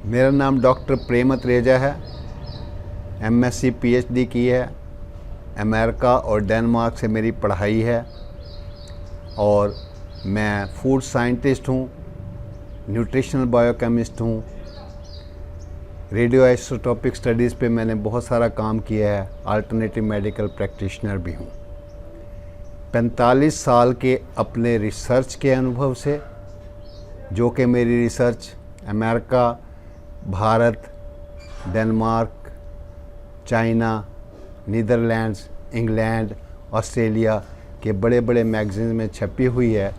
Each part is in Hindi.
मेरा नाम डॉक्टर प्रेम अत्रेजा है। एमएससी पीएचडी की है। अमेरिका और डेनमार्क से मेरी पढ़ाई है और मैं फूड साइंटिस्ट हूँ, न्यूट्रिशनल बायोकेमिस्ट हूँ। रेडियो आइसोटोपिक स्टडीज़ पे मैंने बहुत सारा काम किया है। अल्टरनेटिव मेडिकल प्रैक्टिशनर भी हूँ। 45 साल के अपने रिसर्च के अनुभव से, जो कि मेरी research America, Bharat, Denmark, China, Netherlands, England, Australia के बड़े बड़े मैगज़ीन में छपी हुई है,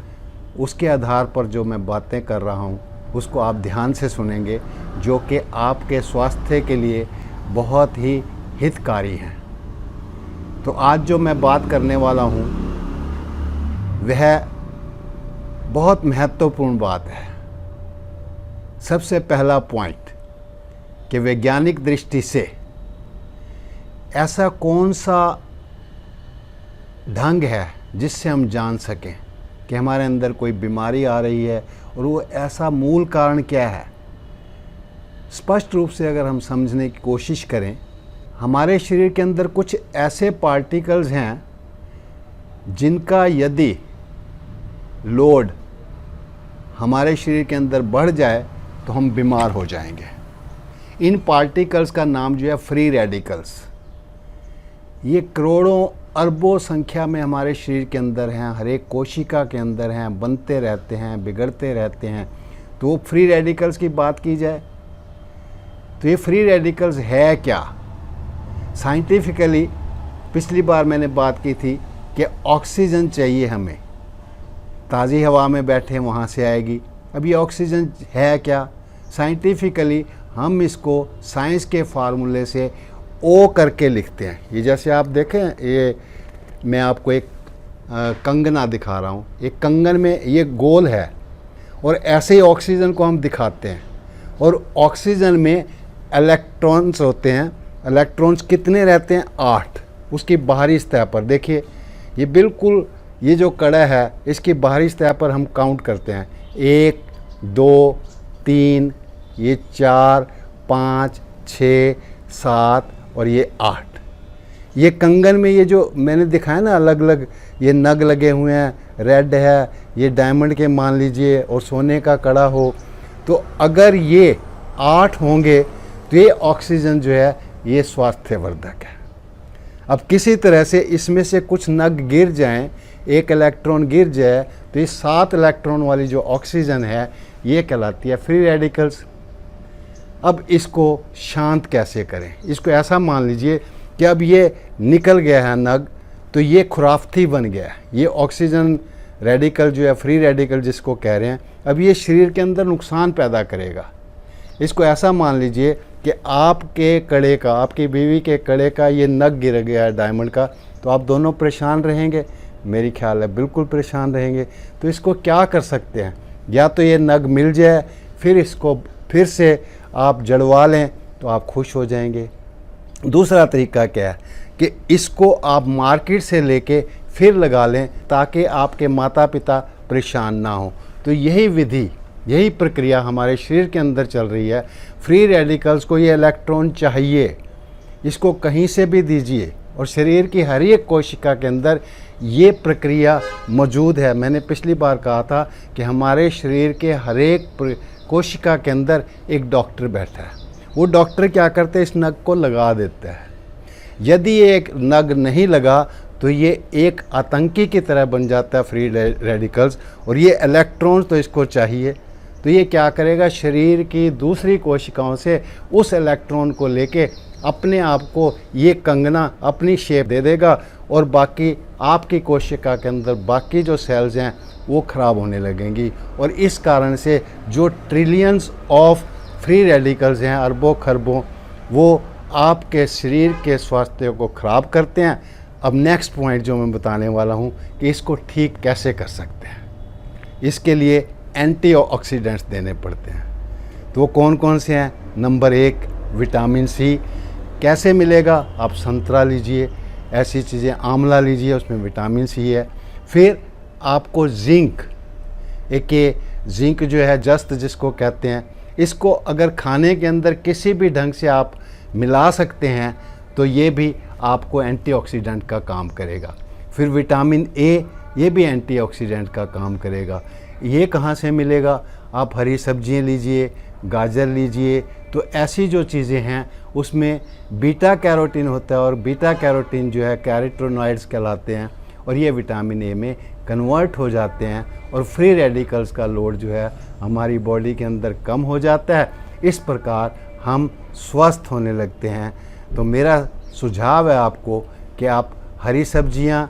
उसके आधार पर जो मैं बातें कर रहा हूँ उसको आप ध्यान से सुनेंगे, जो कि आपके स्वास्थ्य के लिए बहुत ही हितकारी हैं। तो आज जो मैं बात करने वाला हूँ वह बहुत महत्वपूर्ण बात है। सबसे पहला पॉइंट कि वैज्ञानिक दृष्टि से ऐसा कौन सा ढंग है जिससे हम जान सकें कि हमारे अंदर कोई बीमारी आ रही है और वो ऐसा मूल कारण क्या है। स्पष्ट रूप से अगर हम समझने की कोशिश करें, हमारे शरीर के अंदर कुछ ऐसे पार्टिकल्स हैं जिनका यदि लोड हमारे शरीर के अंदर बढ़ जाए तो हम बीमार हो जाएंगे। इन पार्टिकल्स का नाम जो है फ्री रेडिकल्स। ये करोड़ों अरबों संख्या में हमारे शरीर के अंदर हैं, हर एक कोशिका के अंदर हैं, बनते रहते हैं, बिगड़ते रहते हैं। तो वो फ्री रेडिकल्स की बात की जाए तो ये फ्री रेडिकल्स है क्या? साइंटिफिकली पिछली बार मैंने बात की थी कि ऑक्सीजन चाहिए हमें, ताज़ी हवा में बैठे वहाँ से आएगी। अब ये ऑक्सीजन है क्या? साइंटिफिकली हम इसको साइंस के फार्मूले से ओ करके लिखते हैं। ये जैसे आप देखें, ये मैं आपको एक कंगना दिखा रहा हूँ। एक कंगन में ये गोल है और ऐसे ही ऑक्सीजन को हम दिखाते हैं। और ऑक्सीजन में इलेक्ट्रॉन्स होते हैं। इलेक्ट्रॉन्स कितने रहते हैं? 8। उसकी बाहरी सतह पर देखिए, ये बिल्कुल ये जो कड़ा है इसकी बाहरी सतह पर हम काउंट करते हैं। 1, 2, 3, ये 4, 5, 6, 7 और ये 8। ये कंगन में ये जो मैंने दिखाया ना, अलग अलग ये नग लगे हुए हैं, रेड है, ये डायमंड के मान लीजिए, और सोने का कड़ा हो, तो अगर ये 8 होंगे तो ये ऑक्सीजन जो है ये स्वास्थ्यवर्धक है। अब किसी तरह से इसमें से कुछ नग गिर जाएं, एक इलेक्ट्रॉन गिर जाए, तो ये 7 इलेक्ट्रॉन वाली जो ऑक्सीजन है ये कहलाती है फ्री रेडिकल्स। अब इसको शांत कैसे करें? इसको ऐसा मान लीजिए कि अब ये निकल गया है नग, तो ये खुराफती बन गया है। ये ऑक्सीजन रेडिकल जो है, फ्री रेडिकल जिसको कह रहे हैं, अब ये शरीर के अंदर नुकसान पैदा करेगा। इसको ऐसा मान लीजिए कि आपके कड़े का, आपकी बीवी के कड़े का ये नग गिर गया है डायमंड का, तो आप दोनों परेशान रहेंगे। मेरी ख्याल है बिल्कुल परेशान रहेंगे। तो इसको क्या कर सकते हैं? या तो ये नग मिल जाए, फिर इसको फिर से आप जड़वा लें तो आप खुश हो जाएंगे। दूसरा तरीका क्या है कि इसको आप मार्केट से लेके फिर लगा लें ताकि आपके माता पिता परेशान ना हो। तो यही विधि, यही प्रक्रिया हमारे शरीर के अंदर चल रही है। फ्री रेडिकल्स को ये इलेक्ट्रॉन चाहिए, इसको कहीं से भी दीजिए, और शरीर की हर एक कोशिका के अंदर ये प्रक्रिया मौजूद है। मैंने पिछली बार कहा था कि हमारे शरीर के हर एक कोशिका के अंदर एक डॉक्टर बैठा है। वो डॉक्टर क्या करते हैं? इस नग को लगा देता है। यदि ये एक नग नहीं लगा तो ये एक आतंकी की तरह बन जाता है फ्री रेडिकल्स, और ये इलेक्ट्रॉन्स तो इसको चाहिए। तो ये क्या करेगा? शरीर की दूसरी कोशिकाओं से उस इलेक्ट्रॉन को लेके अपने आप को ये कंगना अपनी शेप दे देगा, और बाकी आपकी कोशिका के अंदर बाकी जो सेल्स हैं वो ख़राब होने लगेंगी। और इस कारण से जो ट्रिलियंस ऑफ फ्री रेडिकल्स हैं, अरबों खरबों, वो आपके शरीर के स्वास्थ्य को ख़राब करते हैं। अब नेक्स्ट पॉइंट जो मैं बताने वाला हूँ कि इसको ठीक कैसे कर सकते हैं। इसके लिए एंटीऑक्सीडेंट्स देने पड़ते हैं। तो वो कौन कौन से हैं? Number 1, vitamin C. कैसे मिलेगा? आप संतरा लीजिए, ऐसी चीज़ें, आंवला लीजिए, उसमें विटामिन सी है। फिर आपको जिंक, एक ये जिंक जो है जस्त जिसको कहते हैं, इसको अगर खाने के अंदर किसी भी ढंग से आप मिला सकते हैं तो ये भी आपको एंटीऑक्सीडेंट का काम करेगा। फिर विटामिन ए, ये भी एंटीऑक्सीडेंट का काम करेगा। ये कहाँ से मिलेगा? आप हरी सब्जियाँ लीजिए, गाजर लीजिए, तो ऐसी जो चीज़ें हैं उसमें बीटा कैरोटीन होता है और बीटा कैरोटीन जो है कैरोटीनॉइड्स कहलाते हैं और ये विटामिन ए में कन्वर्ट हो जाते हैं और फ्री रेडिकल्स का लोड जो है हमारी बॉडी के अंदर कम हो जाता है। इस प्रकार हम स्वस्थ होने लगते हैं। तो मेरा सुझाव है आपको कि आप हरी सब्जियां,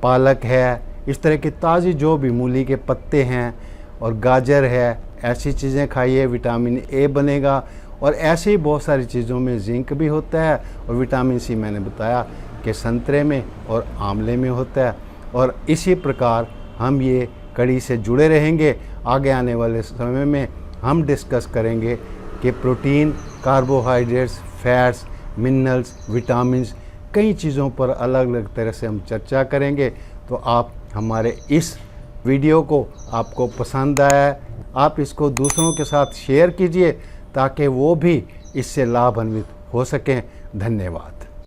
पालक है, इस तरह की ताज़ी जो भी मूली के पत्ते हैं और गाजर है, ऐसी चीज़ें खाइए, विटामिन ए बनेगा। और ऐसी बहुत सारी चीज़ों में जिंक भी होता है और विटामिन सी मैंने बताया कि संतरे में और आंवले में होता है। और इसी प्रकार हम ये कड़ी से जुड़े रहेंगे। आगे आने वाले समय में हम डिस्कस करेंगे कि protein, carbohydrates, fats, minerals, vitamins, कई चीज़ों पर अलग अलग तरह से हम चर्चा करेंगे। तो आप हमारे इस वीडियो को आपको पसंद आया है, आप इसको दूसरों के साथ शेयर कीजिए ताकि वो भी इससे लाभान्वित हो सकें। धन्यवाद।